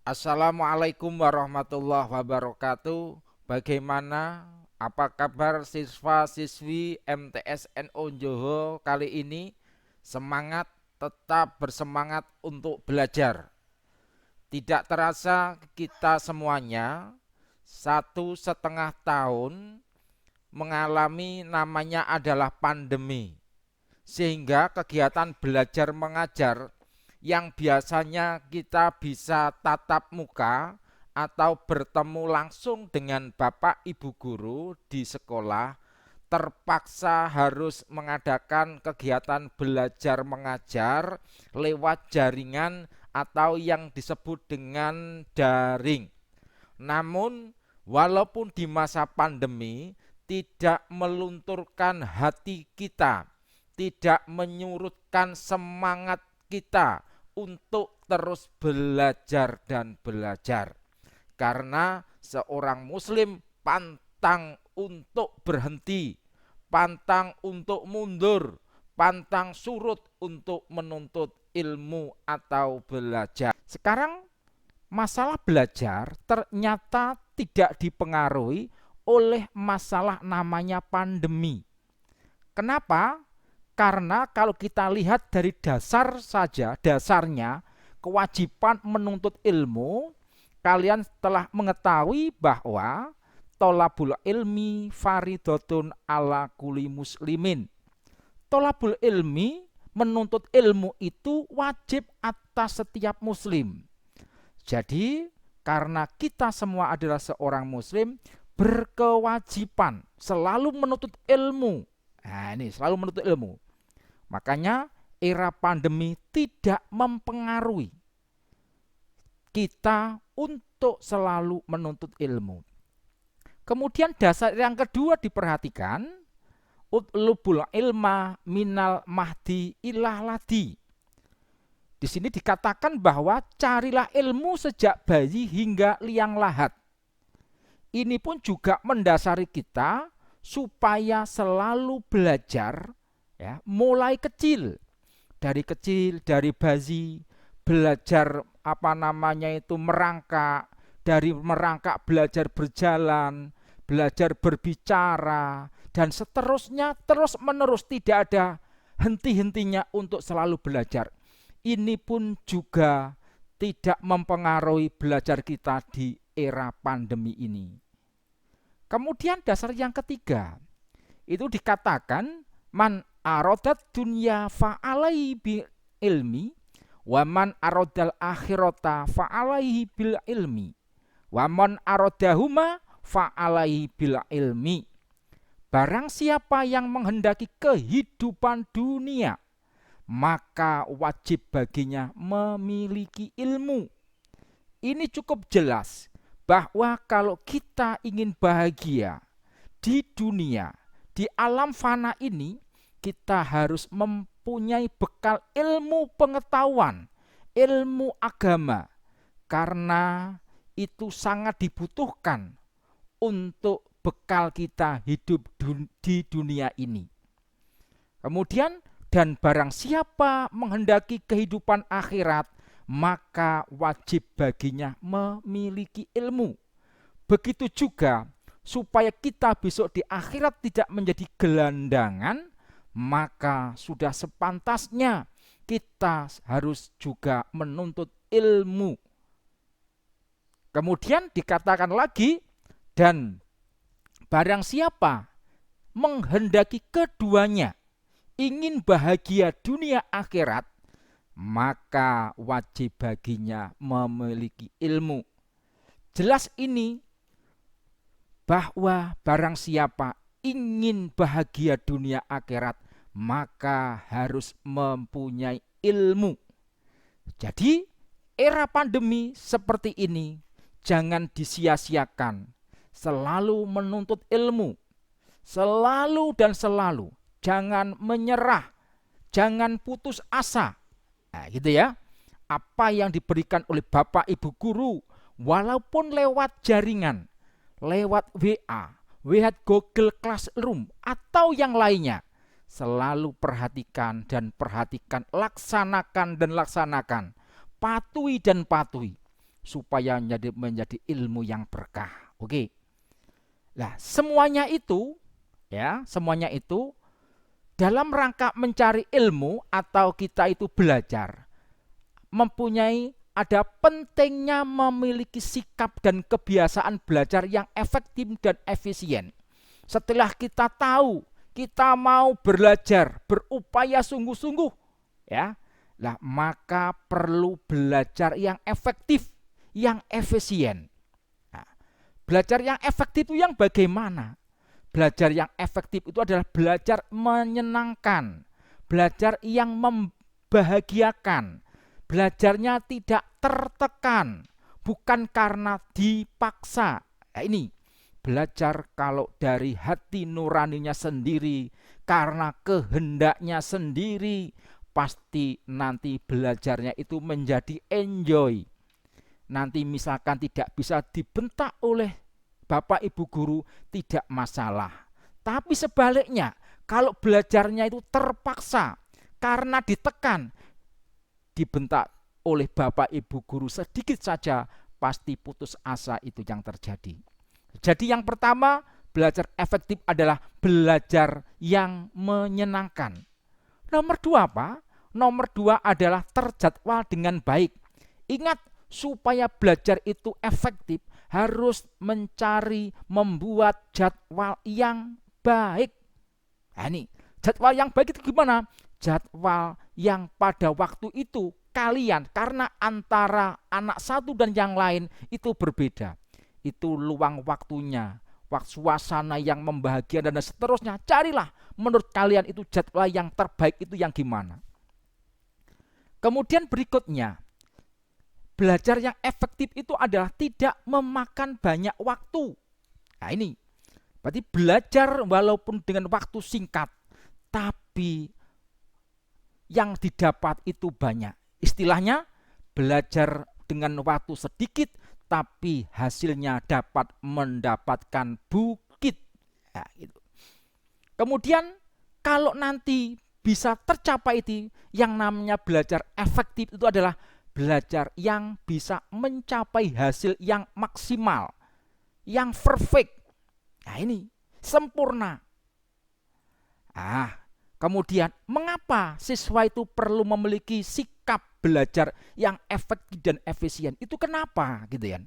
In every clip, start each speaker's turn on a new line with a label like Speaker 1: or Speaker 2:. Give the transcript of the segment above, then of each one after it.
Speaker 1: Assalamualaikum warahmatullahi wabarakatuh. Bagaimana? Apa kabar siswa-siswi MTSNO Johor kali ini? Semangat, tetap bersemangat untuk belajar. Tidak terasa kita semuanya 1,5 tahun mengalami namanya adalah pandemi. Sehingga kegiatan belajar mengajar yang biasanya kita bisa tatap muka atau bertemu langsung dengan Bapak Ibu guru di sekolah terpaksa harus mengadakan kegiatan belajar mengajar lewat jaringan atau yang disebut dengan daring. Namun walaupun di masa pandemi tidak melunturkan hati kita, tidak menyurutkan semangat kita untuk terus belajar dan belajar. Karena seorang muslim pantang untuk berhenti, pantang untuk mundur, pantang surut untuk menuntut ilmu atau belajar. Sekarang masalah belajar ternyata tidak dipengaruhi oleh masalah namanya pandemi. Kenapa? Karena kalau kita lihat dari dasar saja, dasarnya kewajiban menuntut ilmu, kalian telah mengetahui bahwa tolabul ilmi faridotun ala kuli muslimin. Tolabul ilmi, menuntut ilmu itu wajib atas setiap muslim. Jadi karena kita semua adalah seorang muslim, berkewajiban selalu menuntut ilmu. Nah ini selalu menuntut ilmu. Makanya era pandemi tidak mempengaruhi kita untuk selalu menuntut ilmu. Kemudian dasar yang kedua diperhatikan, utlubul ilma minal mahdi ilah ladi. Di sini dikatakan bahwa carilah ilmu sejak bayi hingga liang lahat. Ini pun juga mendasari kita supaya selalu belajar, ya, mulai kecil, dari bayi belajar merangkak, dari merangkak belajar berjalan, belajar berbicara, dan seterusnya terus menerus, tidak ada henti-hentinya untuk selalu belajar. Ini pun juga tidak mempengaruhi belajar kita di era pandemi ini. Kemudian dasar yang ketiga, itu dikatakan man arodat dunya fa'alaihi bil ilmi wa man arodal akhirata fa'alaihi bil ilmi wa man arodahuma fa'alaihi bil ilmi. Barang siapa yang menghendaki kehidupan dunia, maka wajib baginya memiliki ilmu. Ini cukup jelas bahwa kalau kita ingin bahagia di dunia, di alam fana ini, kita harus mempunyai bekal ilmu pengetahuan, ilmu agama, karena itu sangat dibutuhkan untuk bekal kita hidup di dunia ini. Kemudian, dan barang siapa menghendaki kehidupan akhirat, maka wajib baginya memiliki ilmu. Begitu juga supaya kita besok di akhirat tidak menjadi gelandangan, maka sudah sepantasnya kita harus juga menuntut ilmu. Kemudian dikatakan lagi, dan barang siapa menghendaki keduanya, ingin bahagia dunia akhirat, maka wajib baginya memiliki ilmu. Jelas ini bahwa barang siapa ingin bahagia dunia akhirat, maka harus mempunyai ilmu. Jadi era pandemi seperti ini jangan disia-siakan. Selalu menuntut ilmu. Selalu dan selalu. Jangan menyerah, jangan putus asa. Nah, gitu ya. Apa yang diberikan oleh Bapak Ibu guru, walaupun lewat jaringan, lewat WA, lewat Google Classroom, atau yang lainnya, selalu perhatikan dan perhatikan, laksanakan dan laksanakan, patuhi dan patuhi. supaya menjadi ilmu yang berkah. Oke. Nah, semuanya itu dalam rangka mencari ilmu atau kita itu belajar, ada pentingnya memiliki sikap dan kebiasaan belajar yang efektif dan efisien. Setelah kita tahu, kita mau belajar, berupaya sungguh-sungguh, ya. Lah, maka perlu belajar yang efektif, yang efisien. Nah, belajar yang efektif itu yang bagaimana? Belajar yang efektif itu adalah belajar menyenangkan, belajar yang membahagiakan, belajarnya tidak tertekan, bukan karena dipaksa. Nah, ini belajar kalau dari hati nuraninya sendiri, karena kehendaknya sendiri, pasti nanti belajarnya itu menjadi enjoy. Nanti misalkan tidak bisa dibentak oleh Bapak Ibu guru, tidak masalah. Tapi sebaliknya, kalau belajarnya itu terpaksa karena ditekan, dibentak oleh Bapak Ibu guru sedikit saja, pasti putus asa itu yang terjadi. Jadi yang pertama, belajar efektif adalah belajar yang menyenangkan. Nomor dua apa? Nomor dua adalah terjadwal dengan baik. Ingat, supaya belajar itu efektif, harus membuat jadwal yang baik. Nah, ini jadwal yang baik itu gimana? Jadwal yang pada waktu itu kalian, karena antara anak satu dan yang lain itu berbeda. Itu luang waktunya, suasana yang membahagiakan dan seterusnya. Carilah menurut kalian itu jadwal yang terbaik itu yang gimana. Kemudian berikutnya, belajar yang efektif itu adalah tidak memakan banyak waktu. Nah, ini berarti belajar walaupun dengan waktu singkat, tapi yang didapat itu banyak. Istilahnya belajar dengan waktu sedikit, tapi hasilnya dapat mendapatkan bukit. Nah, gitu. Kemudian kalau nanti bisa tercapai itu, yang namanya belajar efektif itu adalah belajar yang bisa mencapai hasil yang maksimal, yang perfect. Nah, ini sempurna. Kemudian mengapa siswa itu perlu memiliki sikap belajar yang efektif dan efisien? Itu kenapa gitu ya?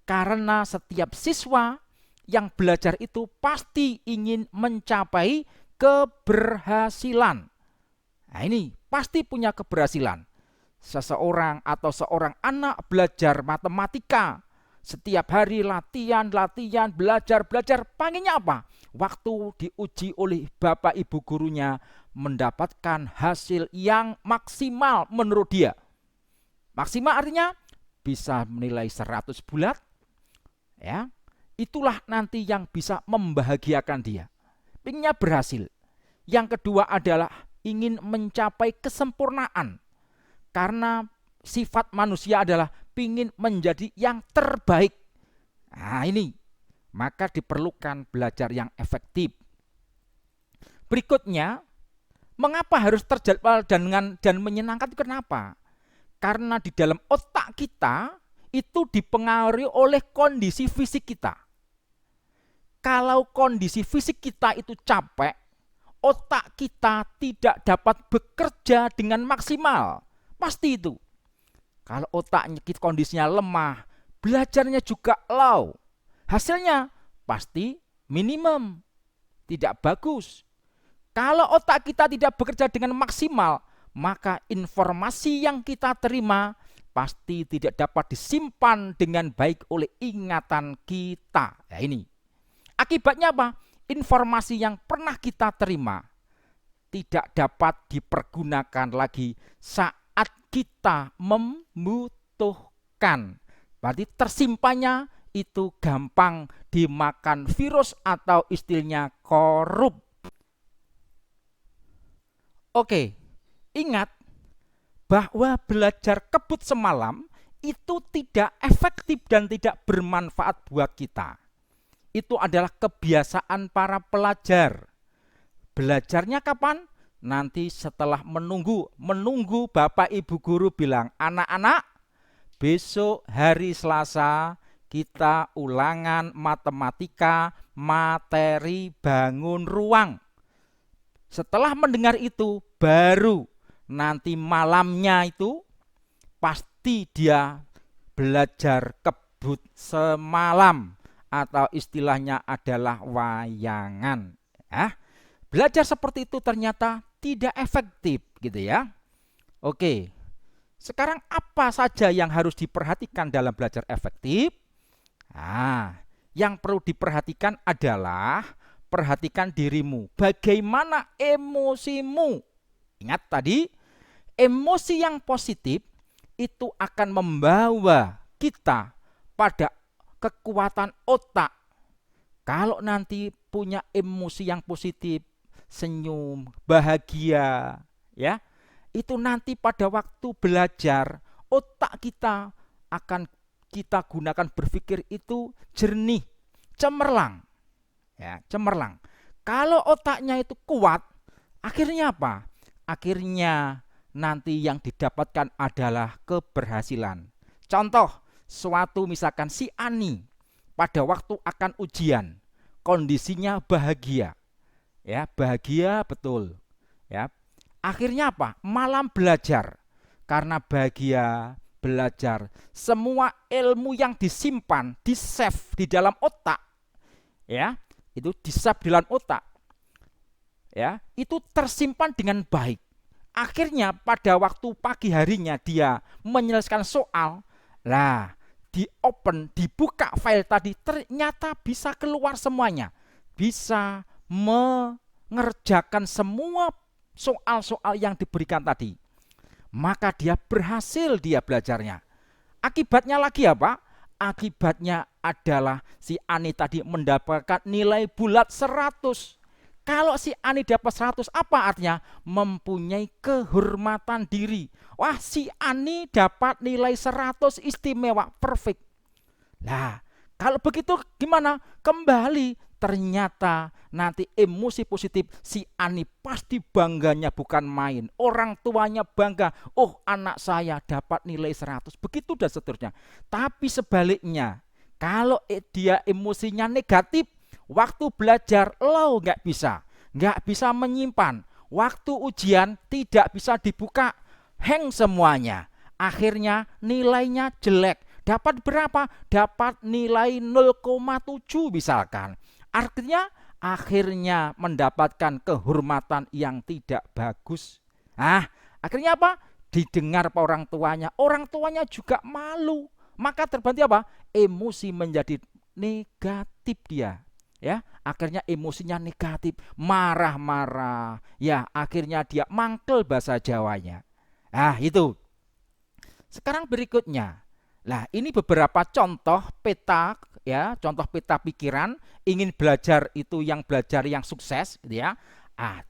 Speaker 1: Karena setiap siswa yang belajar itu pasti ingin mencapai keberhasilan. Nah, ini pasti punya keberhasilan. Seseorang atau seorang anak belajar matematika, setiap hari latihan, belajar, pengennya apa? Waktu diuji oleh Bapak Ibu gurunya mendapatkan hasil yang maksimal menurut dia. Maksimal artinya bisa menilai 100 bulat, ya. Itulah nanti yang bisa membahagiakan dia. Pengennya berhasil. Yang kedua adalah ingin mencapai kesempurnaan. Karena sifat manusia adalah ingin menjadi yang terbaik. Nah, ini maka diperlukan belajar yang efektif. Berikutnya, mengapa harus terjadwal dan menyenangkan itu kenapa? Karena di dalam otak kita itu dipengaruhi oleh kondisi fisik kita. Kalau kondisi fisik kita itu capek, otak kita tidak dapat bekerja dengan maksimal. Pasti itu. Kalau otaknya kondisinya lemah, belajarnya juga low. Hasilnya pasti minimum, tidak bagus. Kalau otak kita tidak bekerja dengan maksimal, maka informasi yang kita terima pasti tidak dapat disimpan dengan baik oleh ingatan kita. Nah, ini. Akibatnya apa? Informasi yang pernah kita terima tidak dapat dipergunakan lagi saat kita membutuhkan. Berarti tersimpannya itu gampang dimakan virus atau istilahnya korup. Oke, ingat bahwa belajar kebut semalam itu tidak efektif dan tidak bermanfaat buat kita. Itu adalah kebiasaan para pelajar. Belajarnya kapan? Nanti setelah menunggu Bapak Ibu guru bilang, anak-anak besok hari Selasa kita ulangan matematika materi bangun ruang. Setelah mendengar itu, baru nanti malamnya itu pasti dia belajar kebut semalam, atau istilahnya adalah wayangan. Belajar seperti itu ternyata tidak efektif gitu ya. Oke, sekarang apa saja yang harus diperhatikan dalam belajar efektif? Yang perlu diperhatikan adalah perhatikan dirimu. Bagaimana emosimu? Ingat tadi, emosi yang positif itu akan membawa kita pada kekuatan otak. Kalau nanti punya emosi yang positif, senyum, bahagia, ya, itu nanti pada waktu belajar, otak kita akan kita gunakan berpikir itu jernih, cemerlang. Ya, cemerlang. Kalau otaknya itu kuat, akhirnya apa? Akhirnya nanti yang didapatkan adalah keberhasilan. Contoh, suatu misalkan si Ani pada waktu akan ujian, kondisinya bahagia. Ya, bahagia betul. Ya. Akhirnya apa? Malam belajar. Karena bahagia, belajar, semua ilmu yang disimpan, di-save di dalam otak, ya, itu di-save di dalam otak, ya, itu tersimpan dengan baik. Akhirnya pada waktu pagi harinya dia menyelesaikan soal, di open, dibuka file tadi, ternyata bisa keluar semuanya, bisa mengerjakan semua soal-soal yang diberikan tadi. Maka dia berhasil dia belajarnya. Akibatnya lagi apa? Akibatnya adalah si Ani tadi mendapatkan nilai bulat 100. Kalau si Ani dapat 100, apa artinya? Mempunyai kehormatan diri. Wah, si Ani dapat nilai 100 istimewa, perfect. Kalau begitu gimana? Kembali, ternyata nanti emosi positif si Ani pasti bangganya bukan main. Orang tuanya bangga, oh anak saya dapat nilai 100, begitu dan seterusnya. Tapi sebaliknya, kalau dia emosinya negatif, waktu belajar lo nggak bisa menyimpan. Waktu ujian tidak bisa dibuka, hang semuanya. Akhirnya nilainya jelek. Dapat berapa? Dapat nilai 0,7 misalkan. Artinya akhirnya mendapatkan kehormatan yang tidak bagus. Akhirnya apa? Didengar orang tuanya. Orang tuanya juga malu. Maka terbantu apa? Emosi menjadi negatif dia. Ya, akhirnya emosinya negatif, marah-marah. Ya, akhirnya dia mangkel bahasa Jawanya. Itu. Sekarang berikutnya. Ini beberapa contoh peta, ya, contoh peta pikiran. Ingin belajar itu yang belajar yang sukses, gitu ya.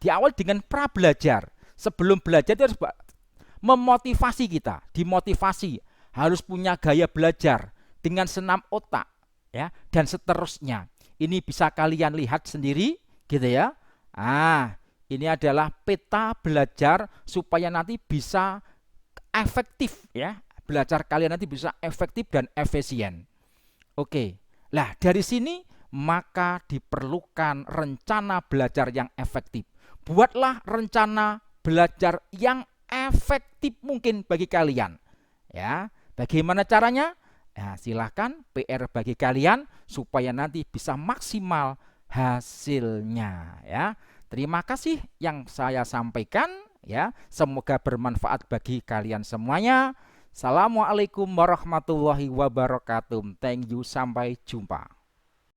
Speaker 1: Diawali dengan pra belajar. Sebelum belajar itu harus memotivasi kita, dimotivasi, harus punya gaya belajar dengan senam otak, ya, dan seterusnya. Ini bisa kalian lihat sendiri, gitu ya. Ini adalah peta belajar supaya nanti bisa efektif, ya. Belajar kalian nanti bisa efektif dan efisien. Oke. Dari sini maka diperlukan rencana belajar yang efektif. Buatlah rencana belajar yang efektif mungkin bagi kalian. Ya, bagaimana caranya? Silahkan PR bagi kalian supaya nanti bisa maksimal hasilnya, ya. Terima kasih yang saya sampaikan, ya. Semoga bermanfaat bagi kalian semuanya. Assalamualaikum warahmatullahi wabarakatuh. Thank you, sampai jumpa.